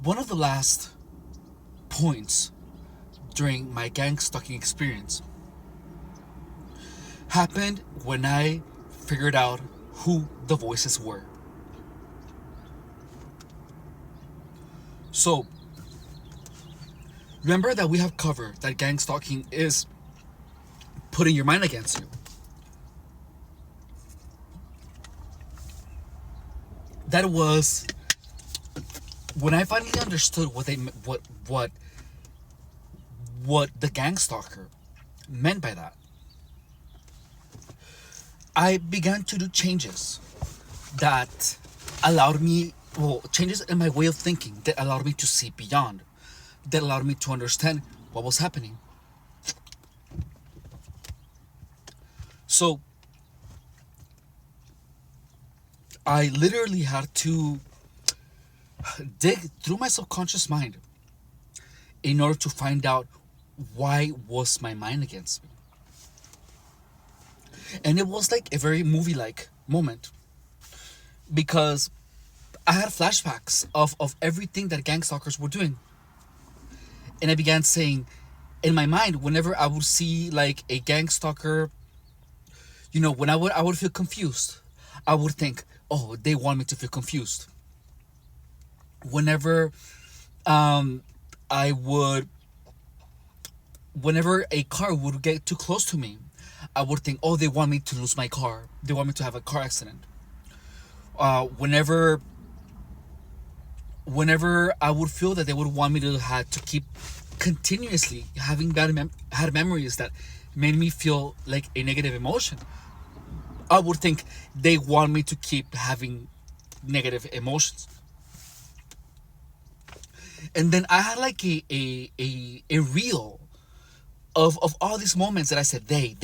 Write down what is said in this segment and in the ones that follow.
One of the last points during my gang stalking experience happened when I figured out who the voices were. So, remember that we have covered that gang stalking is putting your mind against you. That was when I finally understood what the gang stalker meant by that. I began to do changes that allowed me, changes in my way of thinking that allowed me to see beyond, that allowed me to understand what was happening. So, I literally had to dig through my subconscious mind in order to find out why was my mind against me. And it was like a very movie-like moment because I had flashbacks of everything that gang stalkers were doing. And I began saying, in my mind, whenever I would see like a gang stalker, when I would feel confused, I would think, oh, they want me to feel confused. Whenever whenever a car would get too close to me, I would think, oh, they want me to lose my car. They want me to have a car accident. Whenever I would feel that they would want me to have to keep continuously having had memories that made me feel like a negative emotion, I would think they want me to keep having negative emotions. And then I had like a reel of all these moments that I said they.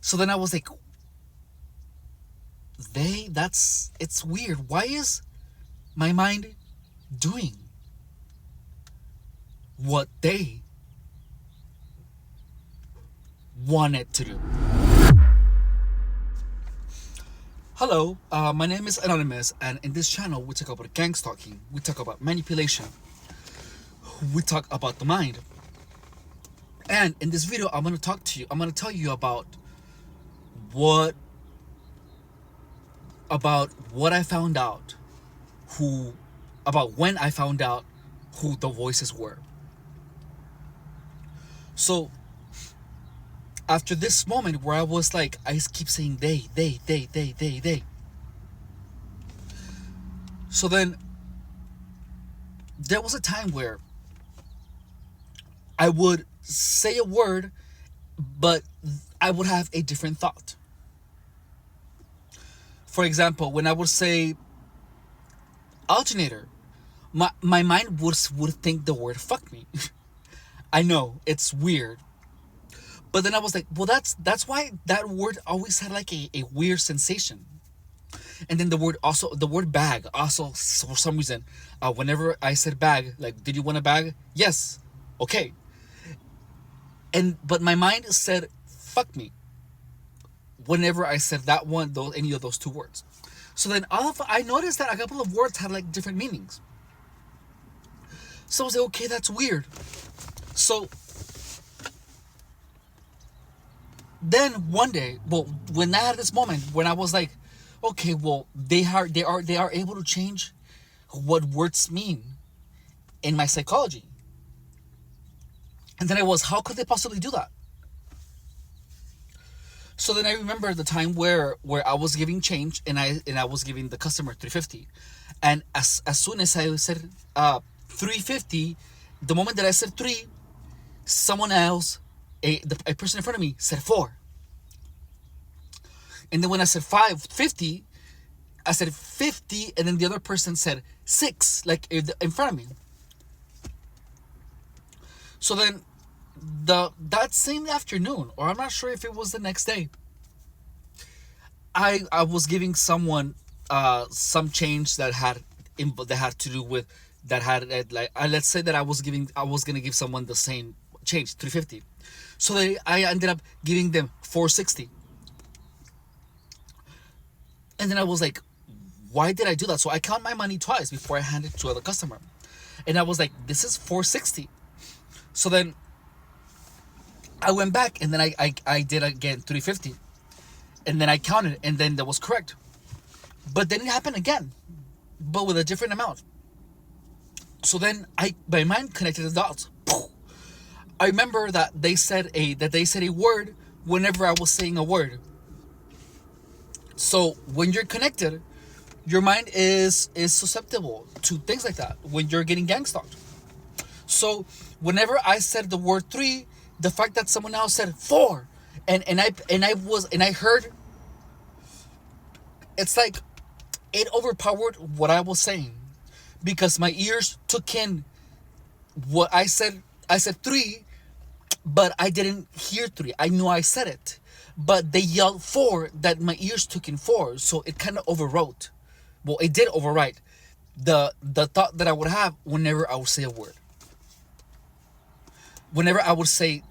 So then I was like, it's weird. Why is my mind doing what they want it to do? Hello, my name is Anonymous, and in this channel we talk about gang stalking, we talk about manipulation, we talk about the mind. And in this video I'm going to tell you about what I found out, when I found out who the voices were. So after this moment where I was like, I keep saying they. So then there was a time where I would say a word, but I would have a different thought. For example, when I would say alternator, my mind would think the word fuck me. I know, it's weird. But then I was like, well, that's why that word always had like a weird sensation. And then the word bag also, for some reason, whenever I said bag, like, did you want a bag? Yes. Okay. But my mind said fuck me whenever I said any of those two words. So then I noticed that a couple of words had like different meanings. So I was like, okay, that's weird. So then one day, when I had this moment when I was like, okay, well, they are able to change what words mean in my psychology. And then how could they possibly do that? So then I remember the time where I was giving change and I was giving the customer $3.50, and as soon as I said $3.50, the moment that I said three, someone else, a person in front of me, said $4. And then when I said $5.50, I said 50, and then the other person said 6, like in front of me. So then that same afternoon, or I'm not sure if it was the next day, I was giving someone some change that had to do with let's say that I was gonna give someone the same change, $3.50. So I ended up giving them $4.60. And then I was like, why did I do that? So I count my money twice before I hand it to the customer. And I was like, this is $4.60. So then I went back and then I did again $3.50. And then I counted and then that was correct. But then it happened again, but with a different amount. So then my mind connected the dots. I remember that they said a word whenever I was saying a word. So when you're connected, your mind is susceptible to things like that when you're getting gang stalked. So whenever I said the word 3, the fact that someone else said 4, and I heard, it's like it overpowered what I was saying, because my ears took in what I said. I said 3, but I didn't hear 3. I knew I said it, but they yelled 4 that my ears took in 4, so it kind of overwrote. Well, it did overwrite the thought that I would have whenever I would say a word. Whenever I said,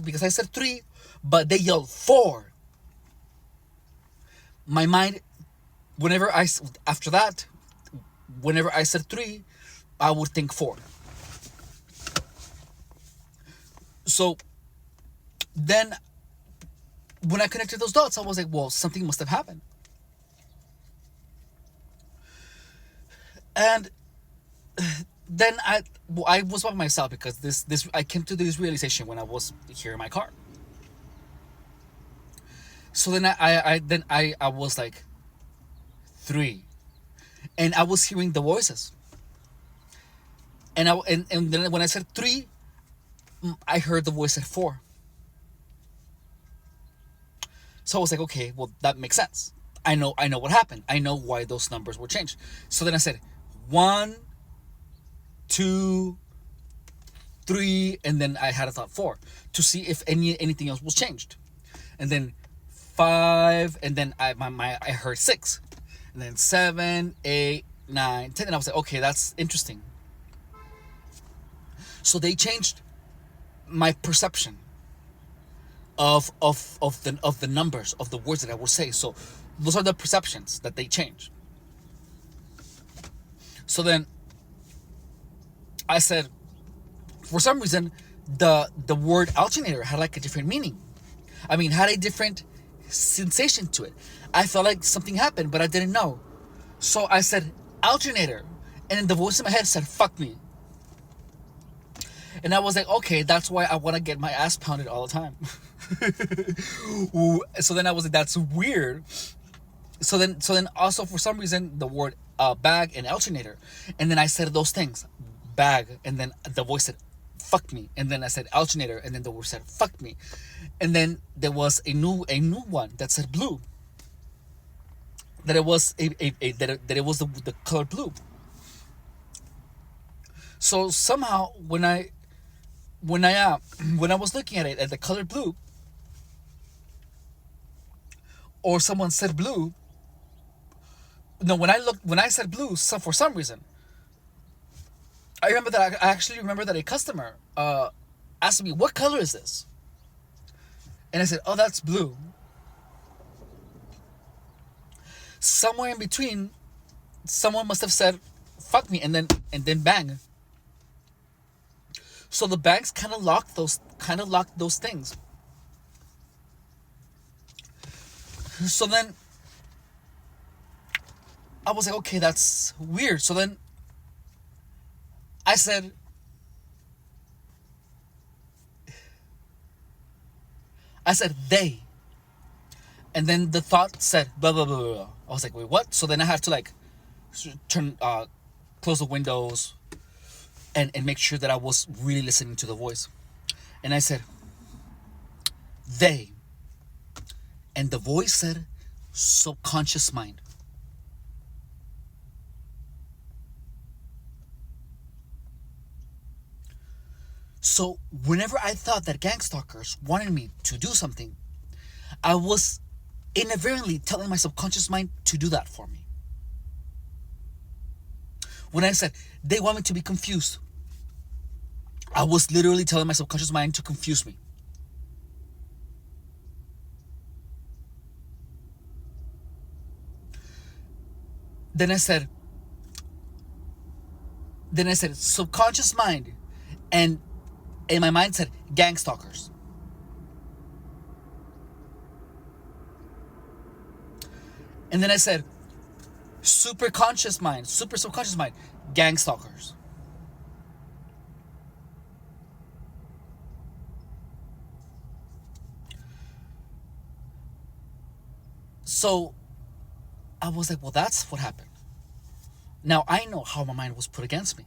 because I said 3, but they yelled 4. My mind, after that, whenever I said 3, I would think 4. So then when I connected those dots, I was like, well, something must have happened. And then I was by myself, because this I came to this realization when I was here in my car. So then I was like 3, and I was hearing the voices. And then when I said 3, I heard the voice at 4. So I was like, okay, well, that makes sense. I know what happened. I know why those numbers were changed. So then I said 1, 2, 3, and then I had a thought 4 to see if anything else was changed. And then 5, and then I heard 6, and then 7, 8, 9, 10, and I was like, okay, that's interesting. So they changed my perception of the numbers of the words that I would say. So those are the perceptions that they change. So then I said, for some reason, the word alternator had like a different meaning. I mean, had a different sensation to it. I felt like something happened, but I didn't know. So I said alternator, and then the voice in my head said, fuck me. And I was like, okay, that's why I want to get my ass pounded all the time. So then I was like, that's weird. So then also, for some reason, the word bag and alternator. And then I said those things, bag, and then the voice said, fuck me. And then I said alternator, and then the word said, fuck me. And then there was a new one that said blue. That it was the color blue. So somehow when I was looking at it at the color blue, or someone said blue. No, when I said blue, for some reason, I actually remember that a customer asked me, "What color is this?" And I said, "Oh, that's blue." Somewhere in between, someone must have said, "Fuck me," and then bang. So the banks kind of locked those things. So then I was like, okay, that's weird. So then I said, they. And then the thought said, blah, blah, blah, blah. I was like, wait, what? So then I had to close the windows and make sure that I was really listening to the voice. And I said, they. And the voice said, subconscious mind. So whenever I thought that gang stalkers wanted me to do something, I was inadvertently telling my subconscious mind to do that for me. When I said they want me to be confused, I was literally telling my subconscious mind to confuse me. Then I said, subconscious mind, and in my mind said gang stalkers. And then I said super conscious mind, super subconscious mind, gang stalkers. So I was like, well, that's what happened. Now I know how my mind was put against me.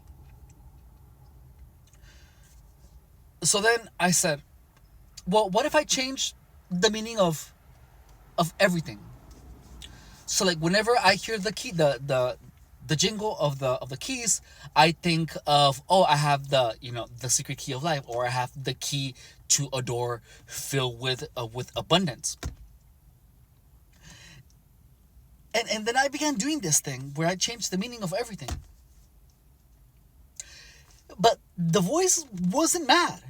So then I said, well, what if I change the meaning of everything? So like whenever I hear the key, the jingle of the keys, I think of, oh, I have the secret key of life, or I have the key to a door filled with abundance. And then I began doing this thing where I changed the meaning of everything. But the voice wasn't mad.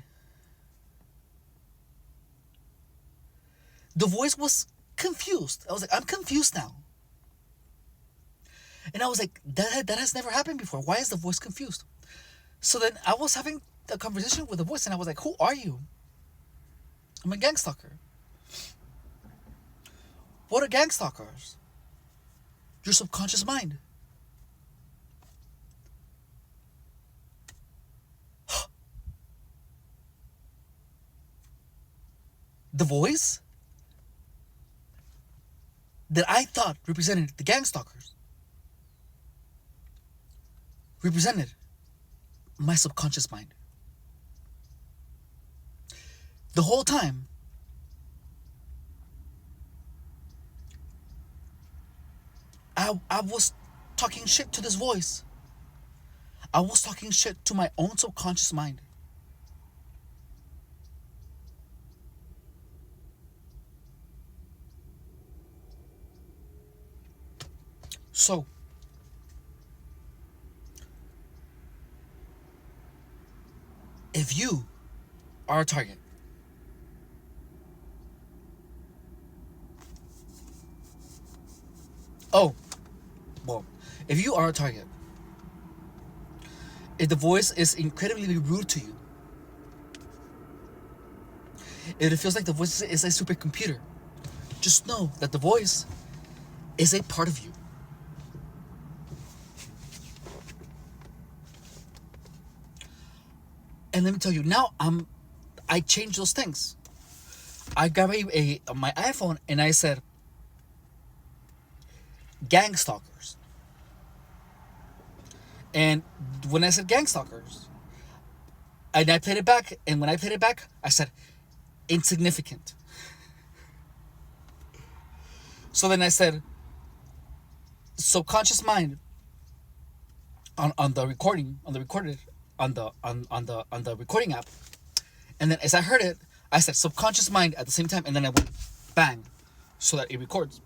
The voice was confused. I was like, I'm confused now. And I was like, that has never happened before. Why is the voice confused? So then I was having a conversation with the voice, and I was like, who are you? I'm a gang stalker. What are gang stalkers? Your subconscious mind. The voice that I thought represented the gang stalkers represented my subconscious mind. The whole time, I was talking shit to this voice. I was talking shit to my own subconscious mind. So, if you are a target, oh, well, if you are a target, if the voice is incredibly rude to you, if it feels like the voice is a supercomputer, just know that the voice is a part of you. And let me tell you, now I changed those things. I grabbed my iPhone and I said, gang stalkers. And when I said gang stalkers, and I played it back, and when I played it back, I said, insignificant. So then I said, subconscious mind on the recording, on the recording app. And then as I heard it, I said subconscious mind at the same time, and then I went bang, so that it records.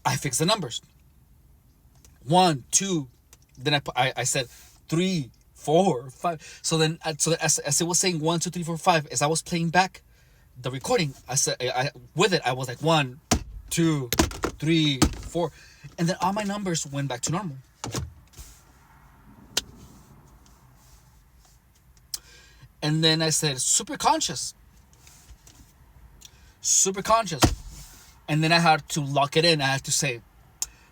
I fixed the numbers. 1, 2. Then I said 3, 4, 5. So then as it was saying 1, 2, 3, 4, 5, as I was playing back the recording, I said with it I was like 1, 2, 3, 4, and then all my numbers went back to normal. And then I said super conscious. And then I had to lock it in. I had to say,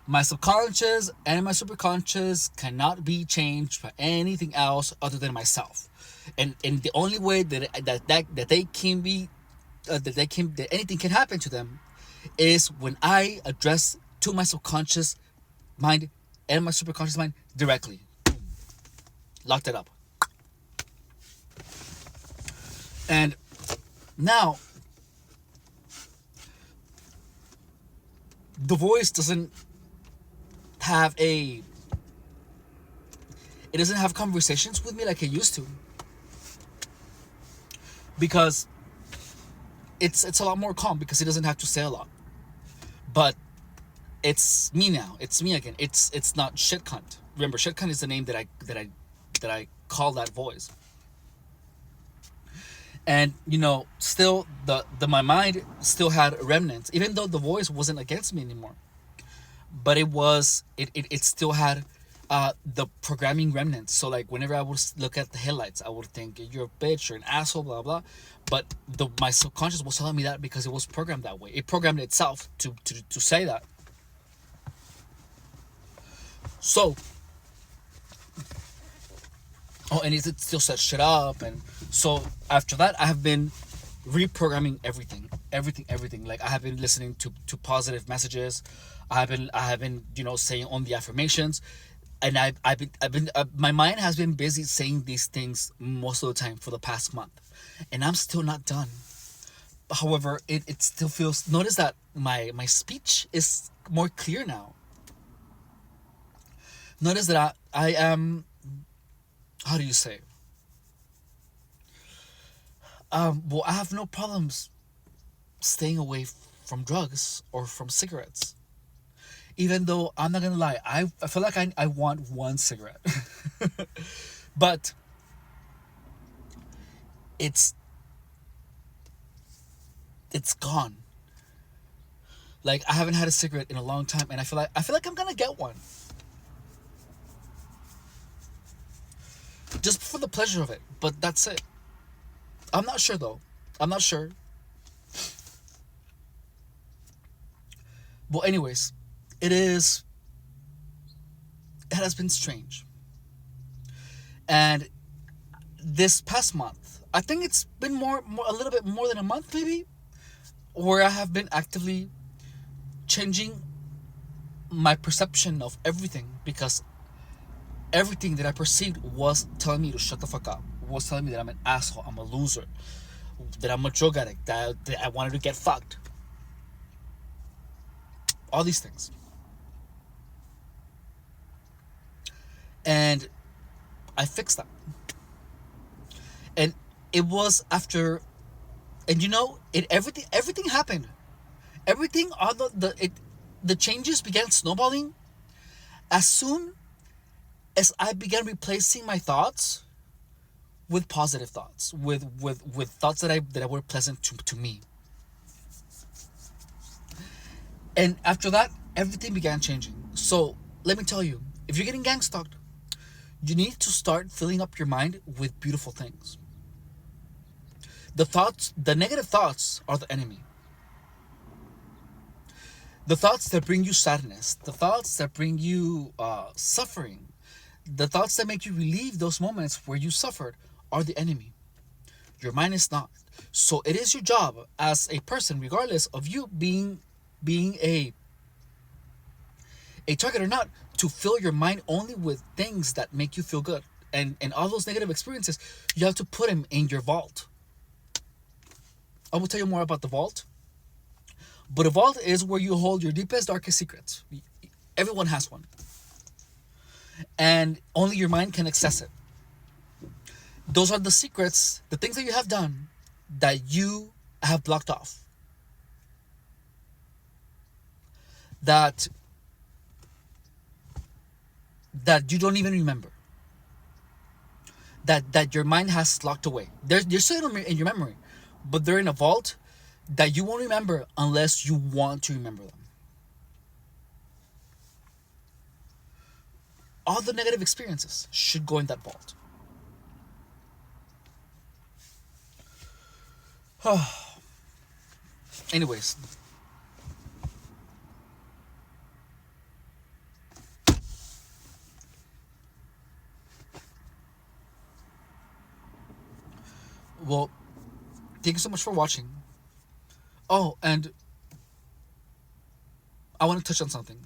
my subconscious and my superconscious cannot be changed by anything else other than myself. And the only way that they can be that anything can happen to them is when I address to my subconscious mind and my superconscious mind directly. Locked it up. And now the voice doesn't have conversations with me like it used to, because it's a lot more calm, because it doesn't have to say a lot. But it's me now. It's me again. It's not shit cunt. Remember, shit cunt is the name that I call that voice. And still my mind still had remnants, even though the voice wasn't against me anymore. but it still had the programming remnants. So like whenever I would look at the headlights, I would think you're a bitch, you're an asshole, blah blah. But my subconscious was telling me that because it was programmed that way. It programmed itself to say that. So, oh, and it still said shut up. And so after that, I have been reprogramming everything. Like I have been listening to positive messages. I have been saying on the affirmations, and I've been my mind has been busy saying these things most of the time for the past month, and I'm still not done. However, it still feels. Notice that my speech is more clear now. Notice that I am. How do you say? Well, I have no problems staying away from drugs or from cigarettes. Even though I'm not gonna lie, I feel like I want one cigarette, but it's it's gone. Like I haven't had a cigarette in a long time, and I feel like I'm gonna get one just for the pleasure of it. But that's it. I'm not sure though. I'm not sure. Well, anyways, it is. It has been strange, and this past month, I think it's been a little bit more than a month, maybe, where I have been actively changing my perception of everything because everything that I perceived was telling me to shut the fuck up. Was telling me that I'm an asshole, I'm a loser, that I'm a drug addict, that I wanted to get fucked. All these things. And I fixed that. And it was after, and it everything happened. Everything on the changes began snowballing as soon as I began replacing my thoughts with positive thoughts, with thoughts that were pleasant to me. And after that, everything began changing. So let me tell you, if you're getting gang stalked, you need to start filling up your mind with beautiful things. The negative thoughts are the enemy. The thoughts that bring you sadness, the thoughts that bring you suffering, the thoughts that make you relieve those moments where you suffered are the enemy. Your mind is not. So it is your job as a person, regardless of you being a target or not, to fill your mind only with things that make you feel good. And all those negative experiences, you have to put them in your vault. I will tell you more about the vault. But a vault is where you hold your deepest, darkest secrets. Everyone has one. And only your mind can access it. Those are the secrets, the things that you have done that you have blocked off. That you don't even remember. That your mind has locked away. They're still in your memory, but they're in a vault that you won't remember unless you want to remember them. All the negative experiences should go in that vault. Anyways. Well, thank you so much for watching. Oh, and I want to touch on something.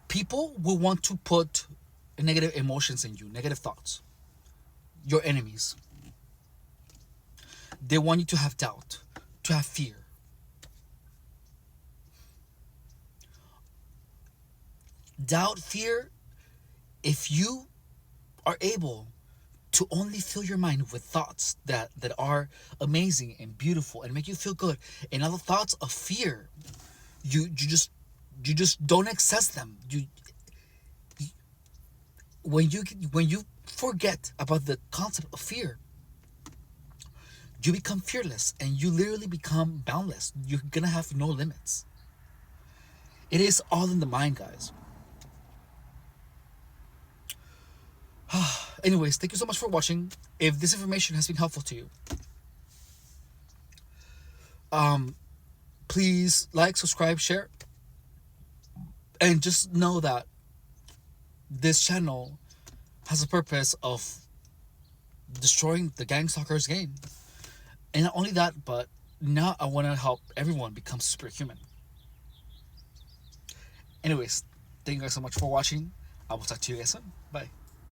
People will want to put negative emotions in you, negative thoughts. Your enemies. They want you to have doubt, to have fear. Doubt, fear, if you are able to only fill your mind with thoughts that are amazing and beautiful and make you feel good, and other thoughts of fear, you just don't access them. When you forget about the concept of fear, you become fearless and you literally become boundless. You're gonna have no limits. It is all in the mind, guys. Anyways, thank you so much for watching. If this information has been helpful to you, please like, subscribe, share, and just know that this channel has a purpose of destroying the gang stalkers game. And not only that, but now I want to help everyone become superhuman. Anyways, thank you guys so much for watching. I will talk to you guys soon. Bye.